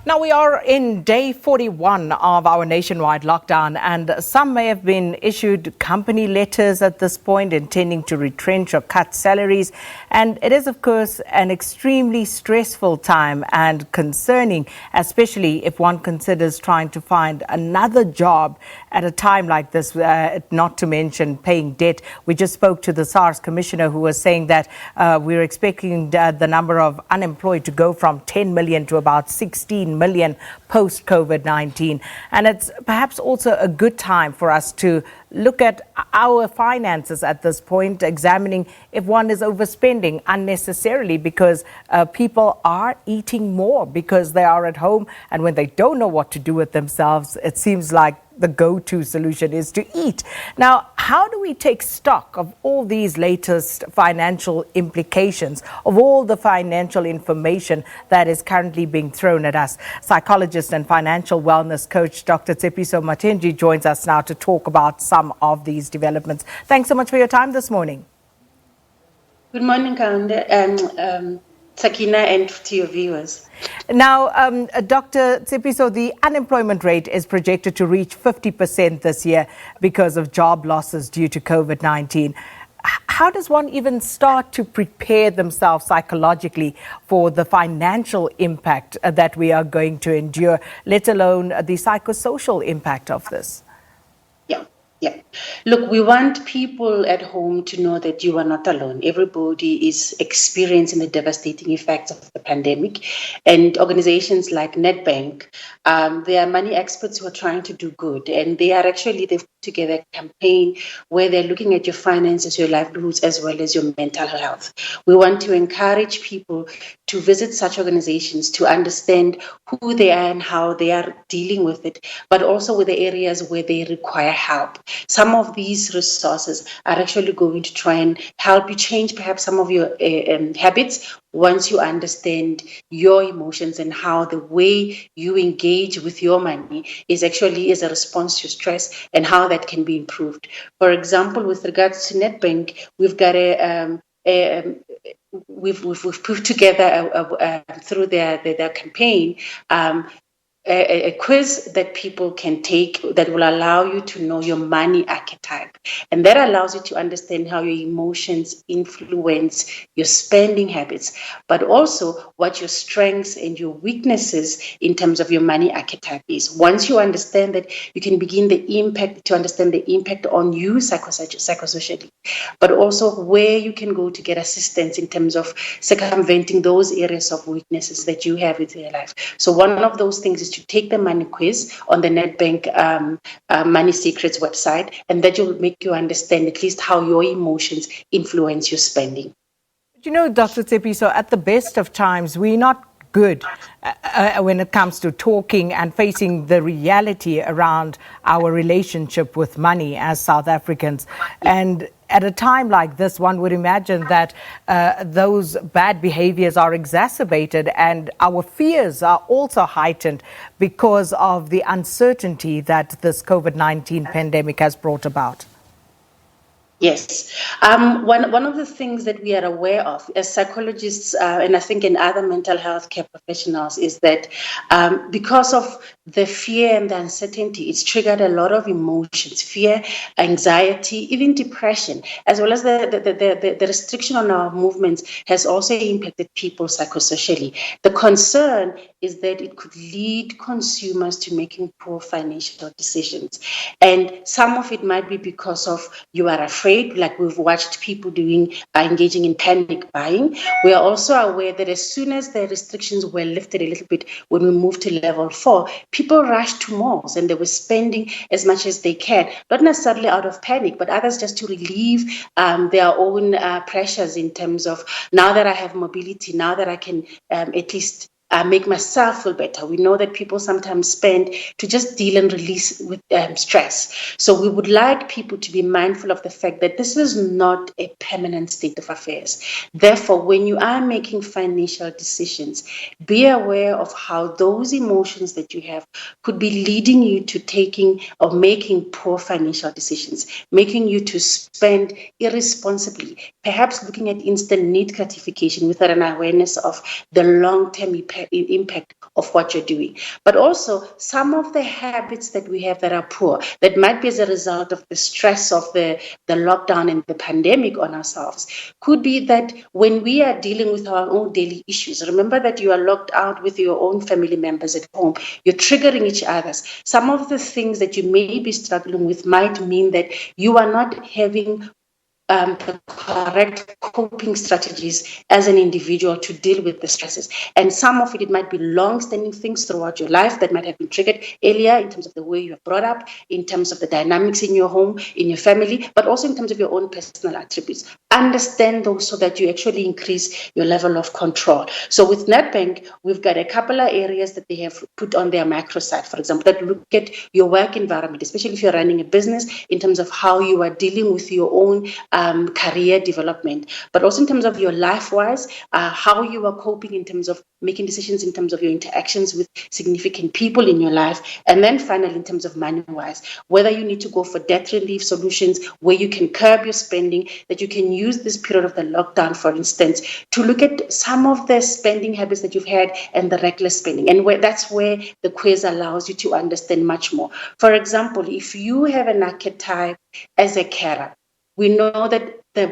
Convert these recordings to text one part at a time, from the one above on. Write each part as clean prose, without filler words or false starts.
Now we are in day 41 of our nationwide lockdown, and some may have been issued company letters at this point intending to retrench or cut salaries. And it is, of course, an extremely stressful time and concerning, especially if one considers trying to find another job at a time like this, not to mention paying debt. We just spoke to the SARS commissioner who was saying that we're expecting the number of unemployed to go from 10 million to about 16 million post-COVID-19. And it's perhaps also a good time for us to look at our finances at this point, examining if one is overspending unnecessarily because people are eating more because they are at home, and when they don't know what to do with themselves, it seems like the go-to solution is to eat. Now, how do we take stock of all these latest financial implications, of all the financial information that is currently being thrown at us? Psychologist and financial wellness coach Dr. Tshepiso Matentjie joins us now to talk about some of these developments. Thanks so much for your time this morning. Good morning, Kande, and Sakina, and to your viewers. Now, Dr. Tshepiso, the unemployment rate is projected to reach 50% this year because of job losses due to COVID-19. How does one even start to prepare themselves psychologically for the financial impact that we are going to endure, let alone the psychosocial impact of this? Yeah. Look, we want people at home to know that you are not alone. Everybody is experiencing the devastating effects of the pandemic. And organizations like Nedbank, there are many experts who are trying to do good. And they've put together a campaign where they're looking at your finances, your livelihoods, as well as your mental health. We want to encourage people to visit such organizations to understand who they are and how they are dealing with it, but also with the areas where they require help. Some of these resources are actually going to try and help you change perhaps some of your habits once you understand your emotions and how the way you engage with your money is actually a response to stress and how that can be improved. For example, with regards to Nedbank, we've got we've put together through their campaign a quiz that people can take that will allow you to know your money archetype. And that allows you to understand how your emotions influence your spending habits, but also what your strengths and your weaknesses in terms of your money archetype is. Once you understand that, you can begin to understand the impact on you psychosocially, but also where you can go to get assistance in terms of circumventing those areas of weaknesses that you have in your life. So one of those things is to take the money quiz on the Nedbank Money Secrets website, and that will make you understand at least how your emotions influence your spending. You know, Dr. Tshepiso, at the best of times, we're not good when it comes to talking and facing the reality around our relationship with money as South Africans. And at a time like this, one would imagine that those bad behaviors are exacerbated and our fears are also heightened because of the uncertainty that this COVID-19 pandemic has brought about. Yes. One of the things that we are aware of as psychologists and I think in other mental health care professionals is that because of the fear and the uncertainty, it's triggered a lot of emotions, fear, anxiety, even depression, as well as the restriction on our movements has also impacted people psychosocially. The concern is that it could lead consumers to making poor financial decisions. And some of it might be because of you are afraid, like we've watched people engaging in panic buying. We are also aware that as soon as the restrictions were lifted a little bit, when we moved to level 4, people rushed to malls and they were spending as much as they can, not necessarily out of panic, but others just to relieve their own pressures in terms of, now that I have mobility, now that I can at least make myself feel better. We know that people sometimes spend to just deal and release with stress. So we would like people to be mindful of the fact that this is not a permanent state of affairs. Therefore, when you are making financial decisions, be aware of how those emotions that you have could be leading you to taking or making poor financial decisions, making you to spend irresponsibly, perhaps looking at instant need gratification without an awareness of the long-term impact impact of what you're doing. But also some of the habits that we have that are poor, that might be as a result of the stress of the lockdown and the pandemic on ourselves, could be that when we are dealing with our own daily issues, remember that you are locked out with your own family members at home, you're triggering each other's. Some of the things that you may be struggling with might mean that you are not having the correct coping strategies as an individual to deal with the stresses. And some of it might be long-standing things throughout your life that might have been triggered earlier in terms of the way you are brought up, in terms of the dynamics in your home, in your family, but also in terms of your own personal attributes. Understand those so that you actually increase your level of control. So with Nedbank, we've got a couple of areas that they have put on their micro site, for example, that look at your work environment, especially if you're running a business, in terms of how you are dealing with your own career development, but also in terms of your life-wise, how you are coping in terms of making decisions, in terms of your interactions with significant people in your life, and then finally in terms of money-wise, whether you need to go for debt relief solutions where you can curb your spending, that you can use this period of the lockdown, for instance, to look at some of the spending habits that you've had and the reckless spending, and that's where the quiz allows you to understand much more. For example, if you have an archetype as a carer, we know that the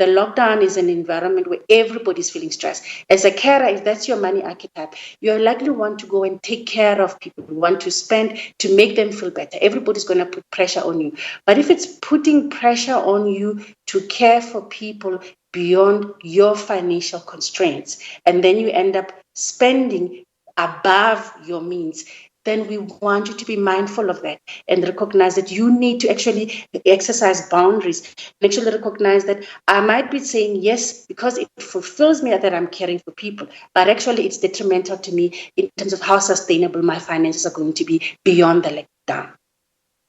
lockdown is an environment where everybody's feeling stressed. As a carer, if that's your money archetype, you likely want to go and take care of people. You want to spend to make them feel better. Everybody's going to put pressure on you. But if it's putting pressure on you to care for people beyond your financial constraints, and then you end up spending above your means, then we want you to be mindful of that and recognize that you need to actually exercise boundaries and actually recognize that I might be saying yes because it fulfills me that I'm caring for people, but actually it's detrimental to me in terms of how sustainable my finances are going to be beyond the lockdown.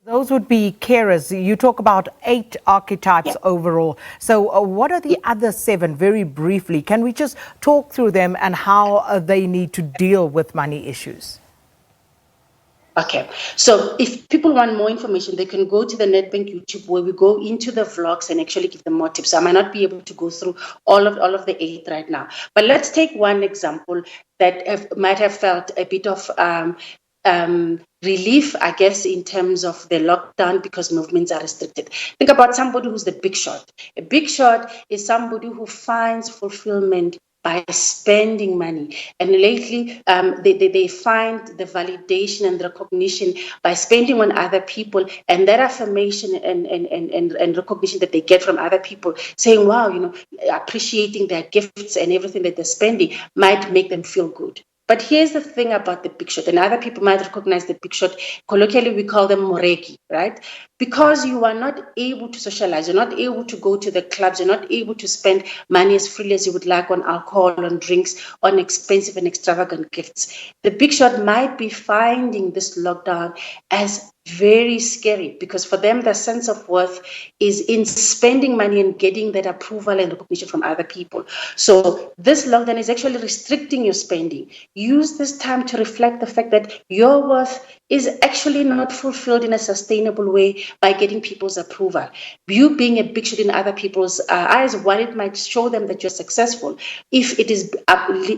Those would be carers. You talk about 8 archetypes overall. So what are the other 7, very briefly? Can we just talk through them and how they need to deal with money issues? Okay, so if people want more information, they can go to the Nedbank YouTube where we go into the vlogs and actually give them more tips. So I might not be able to go through all of the 8 right now, but let's take one example that might have felt a bit of relief, I guess, in terms of the lockdown because movements are restricted. Think about somebody who's the big shot. A big shot is somebody who finds fulfillment by spending money. And lately, they find the validation and recognition by spending on other people, and that affirmation and recognition that they get from other people saying, wow, appreciating their gifts and everything that they're spending might make them feel good. But here's the thing about the big shot, and other people might recognize the big shot. Colloquially, we call them moreki, right? Because you are not able to socialize, you're not able to go to the clubs, you're not able to spend money as freely as you would like on alcohol, on drinks, on expensive and extravagant gifts. The big shot might be finding this lockdown as very scary because for them, the sense of worth is in spending money and getting that approval and recognition from other people. So this lockdown is actually restricting your spending. Use this time to reflect the fact that your worth is actually not fulfilled in a sustainable way by getting people's approval. You being a big shot in other people's eyes, while it might show them that you're successful, if it is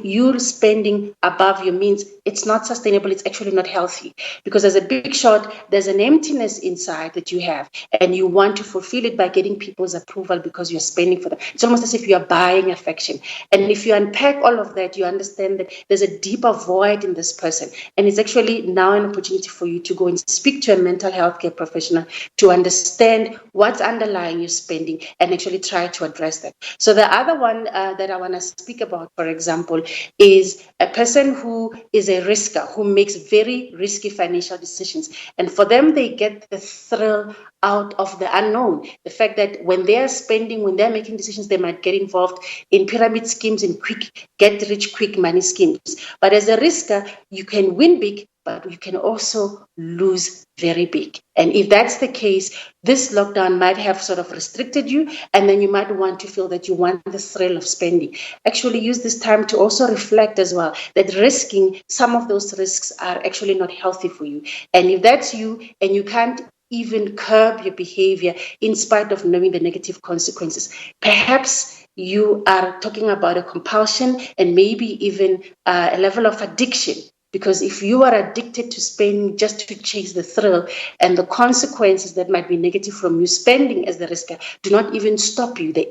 you spending above your means, it's not sustainable, it's actually not healthy. Because as a big shot, there's an emptiness inside that you have, and you want to fulfill it by getting people's approval because you're spending for them. It's almost as if you're buying affection. And if you unpack all of that, you understand that there's a deeper void in this person. And it's actually now an opportunity for you to go and speak to a mental health care professional to understand what's underlying your spending and actually try to address that. So the other one that I want to speak about, for example, is a person who is a risker, who makes very risky financial decisions. And for them, they get the thrill out of the unknown. The fact that when they are spending, when they're making decisions, they might get involved in pyramid schemes and quick, get rich quick money schemes. But as a risker, you can win big, but you can also lose very big. And if that's the case, this lockdown might have sort of restricted you, and then you might want to feel that you want the thrill of spending. Actually use this time to also reflect as well that risking some of those risks are actually not healthy for you. And if that's you and you can't even curb your behavior in spite of knowing the negative consequences, perhaps you are talking about a compulsion and maybe even a level of addiction. Because if you are addicted to spending just to chase the thrill, and the consequences that might be negative from you spending as the risker do not even stop you, the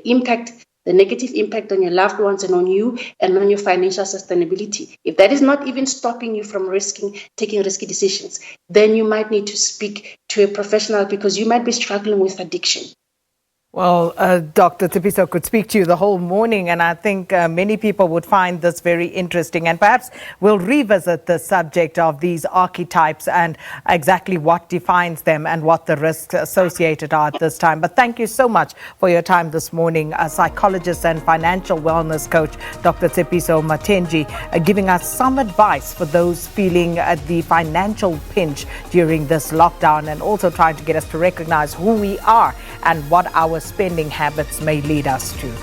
negative impact on your loved ones and on you and on your financial sustainability, if that is not even stopping you from taking risky decisions, then you might need to speak to a professional because you might be struggling with addiction. Well, Dr. Tshepiso could speak to you the whole morning, and I think many people would find this very interesting. And perhaps we'll revisit the subject of these archetypes and exactly what defines them and what the risks associated are at this time. But thank you so much for your time this morning. A psychologist and financial wellness coach, Dr. Tshepiso Matentjie, giving us some advice for those feeling the financial pinch during this lockdown, and also trying to get us to recognize who we are and what our spending habits may lead us to.